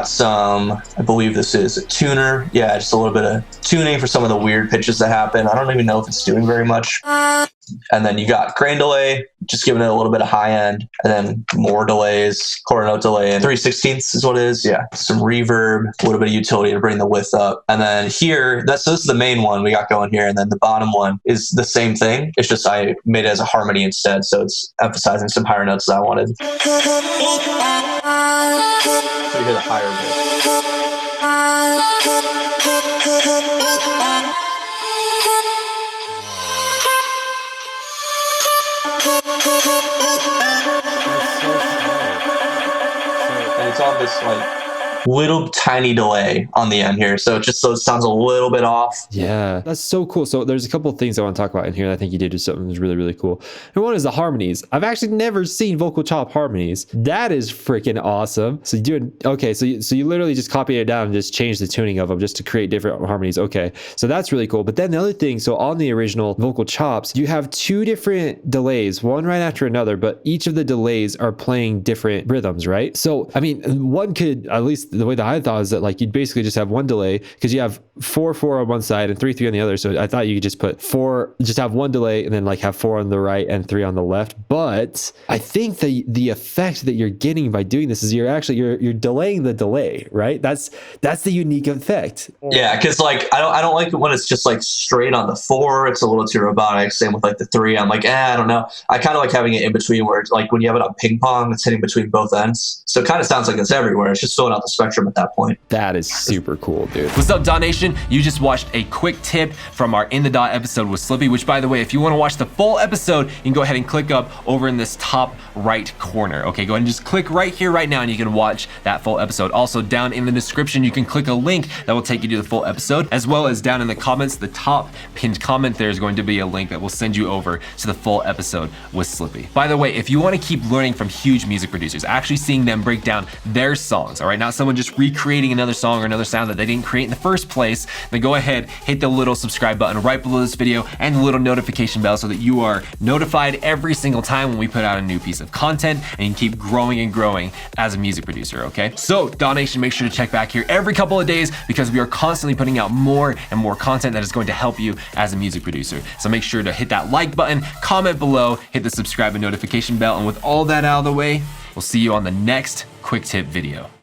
got some, I believe this is a tuner. Yeah, just a little bit of tuning for some of the weird pitches that happen. I don't even know if it's doing very much. And then you got grain delay, just giving it a little bit of high end, and then more delays, quarter note delay, and 3/16 is what it is. Yeah, some reverb, a little bit of utility to bring the width up. And then here, so this is the main one we got going here. And then the bottom one is the same thing. It's just I made it as a harmony instead. So it's emphasizing some higher notes that I wanted. So you hear the higher bit. And it's on this like little tiny delay on the end here, so it just sounds a little bit off. Yeah, that's so cool. So there's a couple of things I want to talk about in here. I think you did just something that's really, really cool. And one is the harmonies. I've actually never seen vocal chop harmonies. That is freaking awesome. So you do okay. So you literally just copy it down and just change the tuning of them just to create different harmonies. Okay, so that's really cool. But then the other thing, so on the original vocal chops, you have two different delays, one right after another, but each of the delays are playing different rhythms, right? So I mean, one could, at least the way that I thought, is that like you'd basically just have one delay because you have 4/4 on one side and 3/3 on the other. So I thought you could just put 4, just have one delay and then like have 4 on the right and 3 on the left. But I think the effect that you're getting by doing this is you're delaying the delay, right? That's the unique effect. Yeah, because like I don't like it when it's just like straight on the 4. It's a little too robotic. Same with like the 3. I'm like, I don't know. I kind of like having it in between, where it's like when you have it on ping pong, it's hitting between both ends. So it kind of sounds like it's everywhere. It's just filling out the spectrum at that point. That is super cool, dude. What's up, DAW Nation? You just watched a quick tip from our In the DAW episode with Slippy, which, by the way, if you want to watch the full episode, you can go ahead and click up over in this top right corner. Okay, go ahead and just click right here right now and you can watch that full episode. Also, down in the description, you can click a link that will take you to the full episode, as well as down in the comments, the top pinned comment, there's going to be a link that will send you over to the full episode with Slippy. By the way, if you want to keep learning from huge music producers, actually seeing them break down their songs, all right, not someone just recreating another song or another sound that they didn't create in the first place, then go ahead, hit the little subscribe button right below this video and the little notification bell so that you are notified every single time when we put out a new piece of content, and you can keep growing and growing as a music producer, okay? So, DAW Nation, make sure to check back here every couple of days because we are constantly putting out more and more content that is going to help you as a music producer. So make sure to hit that like button, comment below, hit the subscribe and notification bell, and with all that out of the way, we'll see you on the next quick tip video.